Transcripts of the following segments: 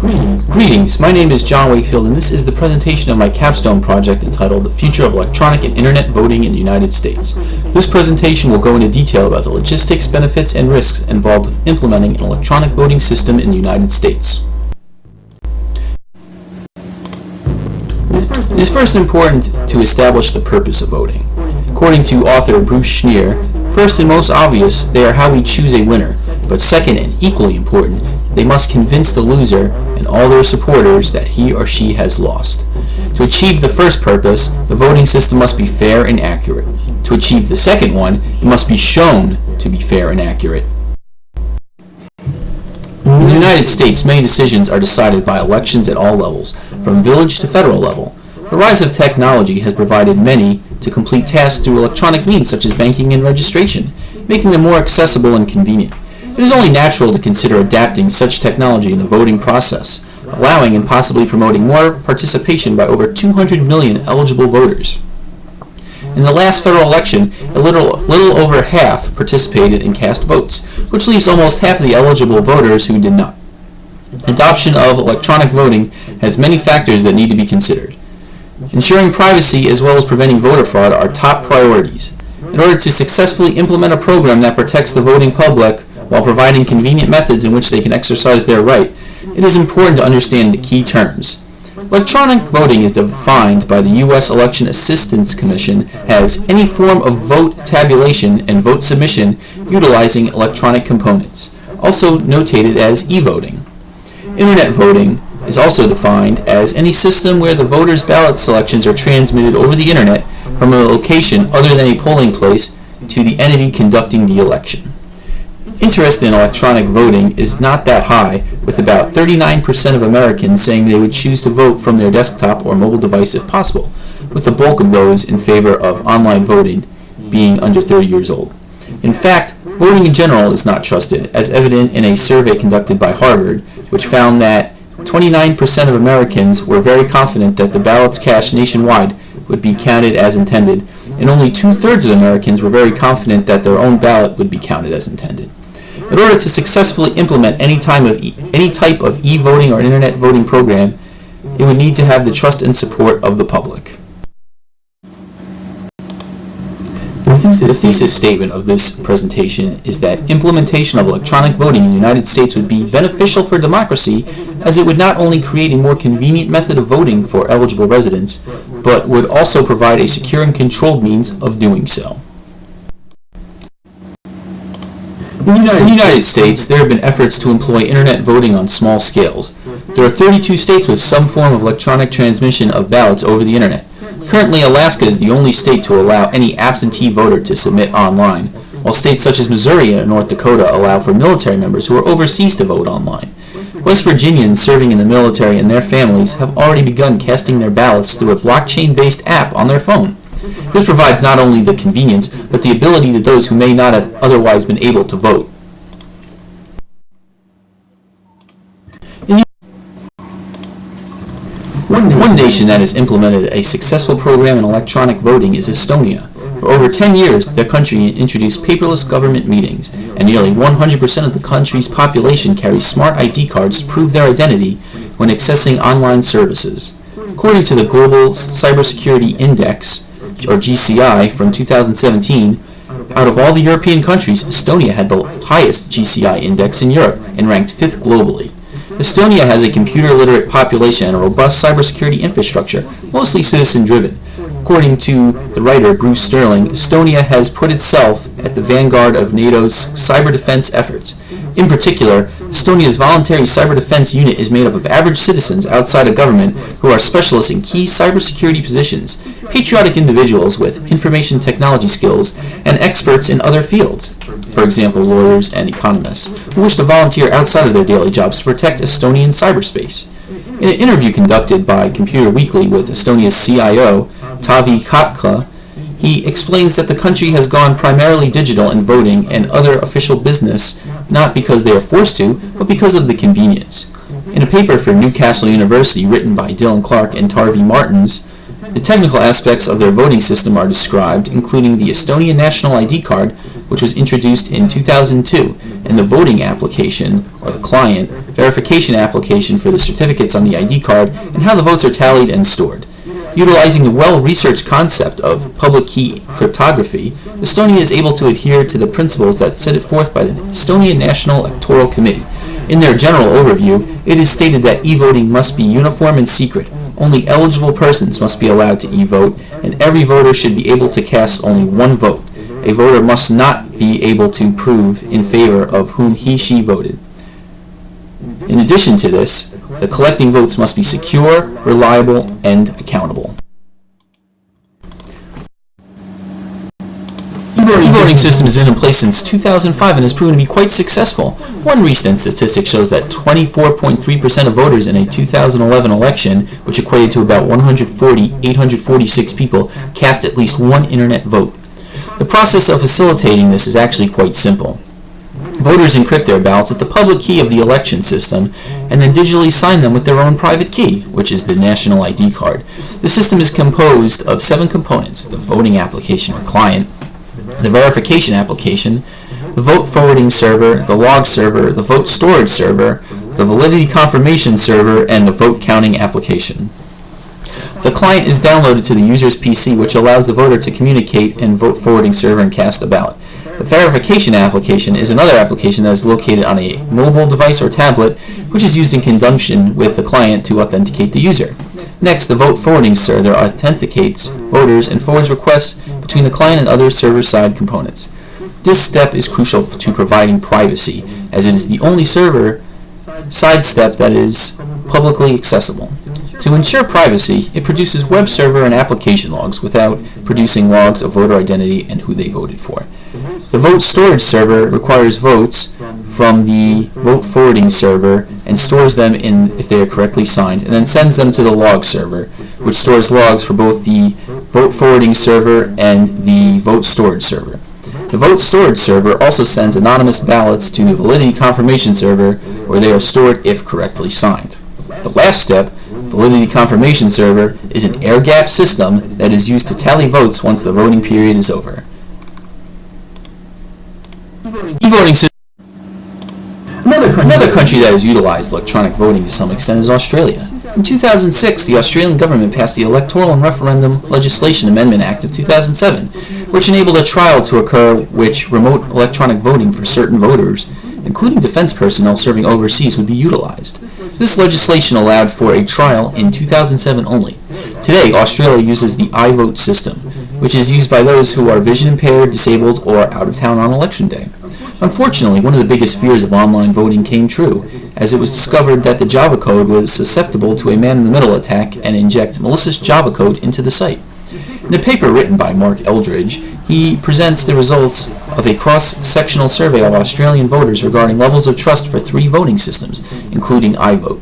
Greetings, my name is John Wakefield and this is the presentation of my Capstone project entitled The Future of Electronic and Internet Voting in the United States. This presentation will go into detail about the logistics, benefits, and risks involved with implementing an electronic voting system in the United States. It is first important to establish the purpose of voting. According to author Bruce Schneer, first and most obvious, they are how we choose a winner, but second and equally important, they must convince the loser and all their supporters that he or she has lost. To achieve the first purpose, the voting system must be fair and accurate. To achieve the second one, it must be shown to be fair and accurate. In the United States, many decisions are decided by elections at all levels, from village to federal level. The rise of technology has provided many to complete tasks through electronic means such as banking and registration, making them more accessible and convenient. It is only natural to consider adapting such technology in the voting process, allowing and possibly promoting more participation by over 200 million eligible voters. In the last federal election, a little over half participated and cast votes, which leaves almost half of the eligible voters who did not. Adoption of electronic voting has many factors that need to be considered. Ensuring privacy as well as preventing voter fraud are top priorities. In order to successfully implement a program that protects the voting public while providing convenient methods in which they can exercise their right, it is important to understand the key terms. Electronic voting is defined by the U.S. Election Assistance Commission as any form of vote tabulation and vote submission utilizing electronic components, also notated as e-voting. Internet voting is also defined as any system where the voters' ballot selections are transmitted over the internet from a location other than a polling place to the entity conducting the election. Interest in electronic voting is not that high, with about 39% of Americans saying they would choose to vote from their desktop or mobile device if possible, with the bulk of those in favor of online voting being under 30 years old. In fact, voting in general is not trusted, as evident in a survey conducted by Harvard, which found that 29% of Americans were very confident that the ballots cast nationwide would be counted as intended, and only 2/3 of Americans were very confident that their own ballot would be counted as intended. In order to successfully implement any type of e-voting or internet voting program, it would need to have the trust and support of the public. The thesis statement of this presentation is that implementation of electronic voting in the United States would be beneficial for democracy, as it would not only create a more convenient method of voting for eligible residents, but would also provide a secure and controlled means of doing so. In the United States, there have been efforts to employ internet voting on small scales. There are 32 states with some form of electronic transmission of ballots over the internet. Currently, Alaska is the only state to allow any absentee voter to submit online, while states such as Missouri and North Dakota allow for military members who are overseas to vote online. West Virginians serving in the military and their families have already begun casting their ballots through a blockchain-based app on their phone. This provides not only the convenience, but the ability to those who may not have otherwise been able to vote. One nation that has implemented a successful program in electronic voting is Estonia. For over 10 years, their country introduced paperless government meetings, and nearly 100% of the country's population carries smart ID cards to prove their identity when accessing online services. According to the Global Cybersecurity Index, or GCI, from 2017, out of all the European countries, Estonia had the highest GCI index in Europe and ranked 5th globally. Estonia has a computer-literate population and a robust cybersecurity infrastructure, mostly citizen-driven. According to the writer Bruce Sterling, Estonia has put itself at the vanguard of NATO's cyber defense efforts. In particular, Estonia's voluntary cyber defense unit is made up of average citizens outside of government who are specialists in key cybersecurity positions, patriotic individuals with information technology skills, and experts in other fields, for example lawyers and economists, who wish to volunteer outside of their daily jobs to protect Estonian cyberspace. In an interview conducted by Computer Weekly with Estonia's CIO, Taavi Kotka, he explains that the country has gone primarily digital in voting and other official business, not because they are forced to, but because of the convenience. In a paper for Newcastle University written by Dylan Clark and Tarvi Martins, the technical aspects of their voting system are described, including the Estonian National ID Card, which was introduced in 2002, and the voting application, or the client, verification application for the certificates on the ID card, and how the votes are tallied and stored. Utilizing the well-researched concept of public key cryptography, Estonia is able to adhere to the principles that set it forth by the Estonian National Electoral Committee. In their general overview, it is stated that e-voting must be uniform and secret. Only eligible persons must be allowed to e-vote, and every voter should be able to cast only one vote. A voter must not be able to prove in favor of whom he/she voted. In addition to this, the collecting votes must be secure, reliable, and accountable. E-voting system has been in place since 2005 and has proven to be quite successful. One recent statistic shows that 24.3% of voters in a 2011 election, which equated to about 846 people, cast at least one internet vote. The process of facilitating this is actually quite simple. Voters encrypt their ballots with the public key of the election system and then digitally sign them with their own private key, which is the national ID card. The system is composed of 7 components: the voting application or client, the verification application, the vote forwarding server, the log server, the vote storage server, the validity confirmation server, and the vote counting application. The client is downloaded to the user's PC, which allows the voter to communicate and vote forwarding server and cast a ballot. The verification application is another application that is located on a mobile device or tablet, which is used in conjunction with the client to authenticate the user. Next, the vote forwarding server authenticates voters and forwards requests between the client and other server-side components. This step is crucial to providing privacy, as it is the only server-side step that is publicly accessible. To ensure privacy, it produces web server and application logs without producing logs of voter identity and who they voted for. The vote storage server requires votes from the vote forwarding server and stores them in if they are correctly signed, and then sends them to the log server, which stores logs for both the vote forwarding server and the vote storage server. The vote storage server also sends anonymous ballots to the validity confirmation server, where they are stored if correctly signed. The last step, validity confirmation server, is an air-gapped system that is used to tally votes once the voting period is over. E-voting system. Another country that has utilized electronic voting to some extent is Australia. In 2006, the Australian government passed the Electoral and Referendum Legislation Amendment Act of 2007, which enabled a trial to occur which remote electronic voting for certain voters, including defense personnel serving overseas, would be utilized. This legislation allowed for a trial in 2007 only. Today, Australia uses the iVote system, which is used by those who are vision impaired, disabled, or out of town on election day. Unfortunately, one of the biggest fears of online voting came true, as it was discovered that the Java code was susceptible to a man-in-the-middle attack and inject malicious Java code into the site. In a paper written by Mark Eldridge, he presents the results of a cross-sectional survey of Australian voters regarding levels of trust for 3 voting systems, including iVote.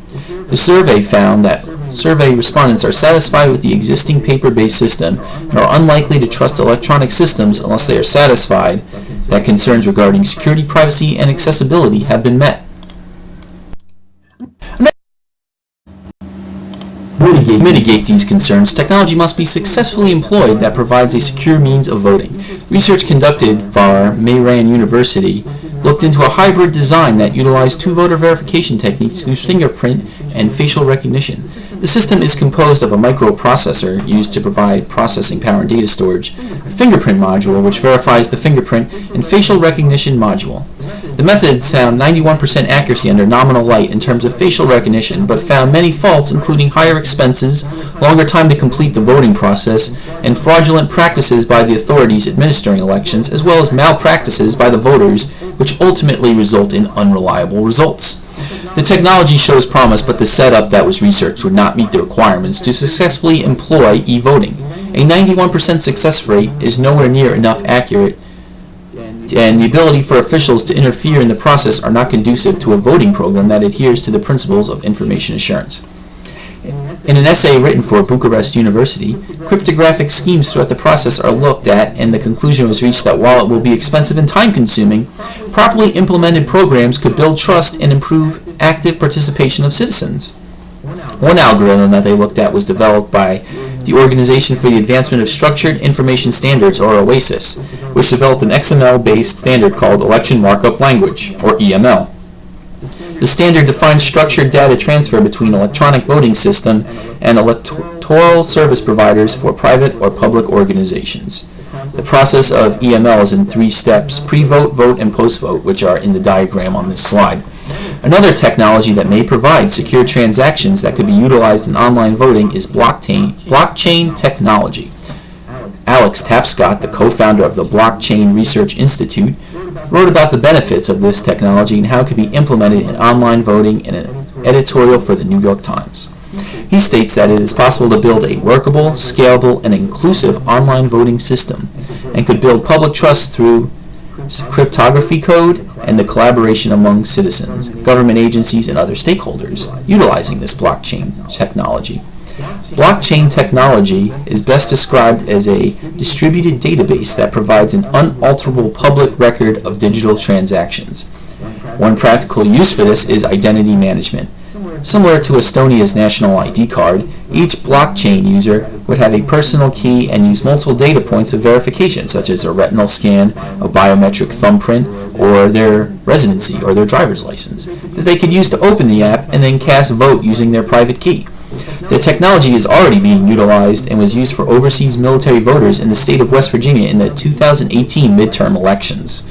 The survey found that survey respondents are satisfied with the existing paper-based system and are unlikely to trust electronic systems unless they are satisfied that concerns regarding security, privacy, and accessibility have been met. To mitigate these concerns, technology must be successfully employed that provides a secure means of voting. Research conducted by M8A1 University looked into a hybrid design that utilized 2 voter verification techniques through fingerprint and facial recognition. The system is composed of a microprocessor used to provide processing power and data storage, a fingerprint module which verifies the fingerprint, and facial recognition module. The methods found 91% accuracy under nominal light in terms of facial recognition, but found many faults, including higher expenses, longer time to complete the voting process, and fraudulent practices by the authorities administering elections, as well as malpractices by the voters, which ultimately result in unreliable results. The technology shows promise, but the setup that was researched would not meet the requirements to successfully employ e-voting. A 91% success rate is nowhere near enough accurate, and the ability for officials to interfere in the process are not conducive to a voting program that adheres to the principles of information assurance. In an essay written for Bucharest University, cryptographic schemes throughout the process are looked at, and the conclusion was reached that while it will be expensive and time-consuming, properly implemented programs could build trust and improve active participation of citizens. One algorithm that they looked at was developed by the Organization for the Advancement of Structured Information Standards, or OASIS, which developed an XML-based standard called Election Markup Language, or EML. The standard defines structured data transfer between electronic voting system and electoral service providers for private or public organizations. The process of EML is in 3 steps: pre-vote, vote, and post-vote, which are in the diagram on this slide. Another technology that may provide secure transactions that could be utilized in online voting is blockchain technology. Alex Tapscott, the co-founder of the Blockchain Research Institute, wrote about the benefits of this technology and how it could be implemented in online voting in an editorial for the New York Times. He states that it is possible to build a workable, scalable, and inclusive online voting system and could build public trust through cryptography code and the collaboration among citizens, government agencies, and other stakeholders utilizing this blockchain technology. Blockchain technology is best described as a distributed database that provides an unalterable public record of digital transactions. One practical use for this is identity management. Similar to Estonia's national ID card, each blockchain user would have a personal key and use multiple data points of verification, such as a retinal scan, a biometric thumbprint, or their residency or their driver's license, that they could use to open the app and then cast a vote using their private key. The technology is already being utilized and was used for overseas military voters in the state of West Virginia in the 2018 midterm elections.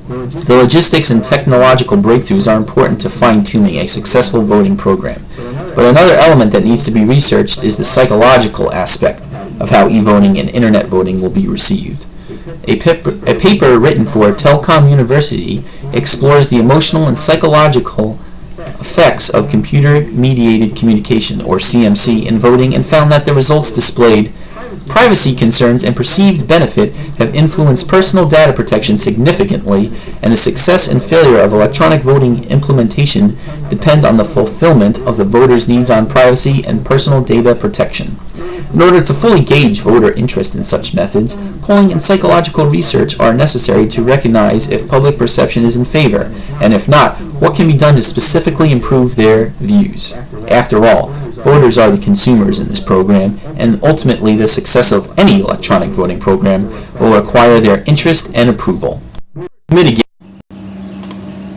The logistics and technological breakthroughs are important to fine-tuning a successful voting program, but another element that needs to be researched is the psychological aspect of how e-voting and internet voting will be received. A paper written for Telcom University explores the emotional and psychological effects of computer-mediated communication, or CMC, in voting, and found that the results displayed privacy concerns and perceived benefit have influenced personal data protection significantly, and the success and failure of electronic voting implementation depend on the fulfillment of the voters' needs on privacy and personal data protection. In order to fully gauge voter interest in such methods, polling and psychological research are necessary to recognize if public perception is in favor, and if not, what can be done to specifically improve their views. After all, voters are the consumers in this program, and ultimately the success of any electronic voting program will require their interest and approval.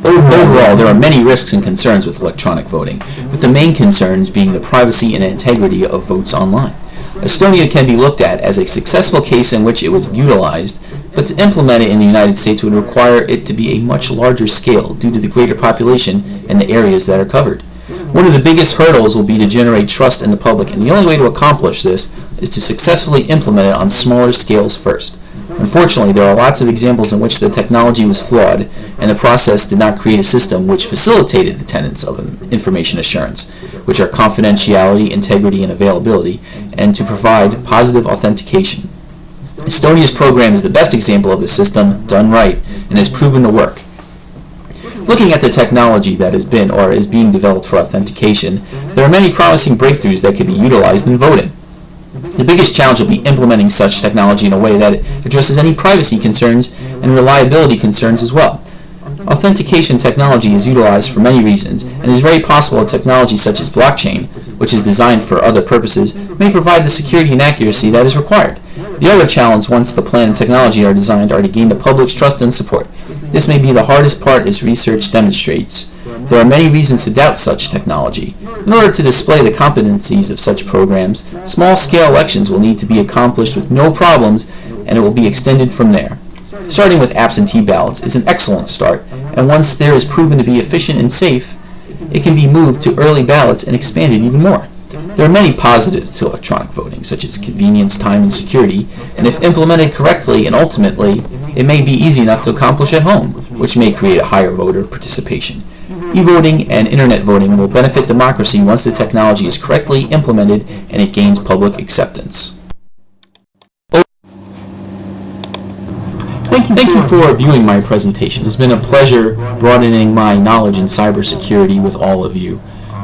Overall, there are many risks and concerns with electronic voting, with the main concerns being the privacy and integrity of votes online. Estonia can be looked at as a successful case in which it was utilized, but to implement it in the United States would require it to be a much larger scale due to the greater population and the areas that are covered. One of the biggest hurdles will be to generate trust in the public, and the only way to accomplish this is to successfully implement it on smaller scales first. Unfortunately, there are lots of examples in which the technology was flawed, and the process did not create a system which facilitated the tenets of information assurance, which are confidentiality, integrity, and availability, and to provide positive authentication. Estonia's program is the best example of the system done right and has proven to work. Looking at the technology that has been or is being developed for authentication, there are many promising breakthroughs that can be utilized in voting. The biggest challenge will be implementing such technology in a way that it addresses any privacy concerns and reliability concerns as well. Authentication technology is utilized for many reasons, and it is very possible that technology such as blockchain, which is designed for other purposes, may provide the security and accuracy that is required. The other challenge once the plan and technology are designed are to gain the public's trust and support. This may be the hardest part, as research demonstrates. There are many reasons to doubt such technology. In order to display the competencies of such programs, small-scale elections will need to be accomplished with no problems, and it will be extended from there. Starting with absentee ballots is an excellent start, and once there is proven to be efficient and safe, it can be moved to early ballots and expanded even more. There are many positives to electronic voting, such as convenience, time, and security, and if implemented correctly and ultimately, it may be easy enough to accomplish at home, which may create a higher voter participation. E-voting and internet voting will benefit democracy once the technology is correctly implemented and it gains public acceptance. Thank you for viewing my presentation. It's been a pleasure broadening my knowledge in cybersecurity with all of you.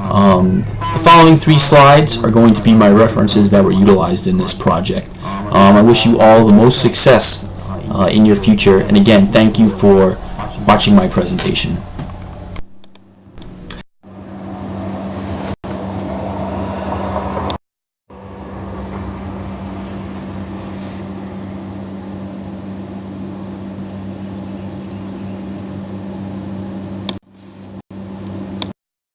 The following 3 slides are going to be my references that were utilized in this project. I wish you all the most success in your future, and again, thank you for watching my presentation.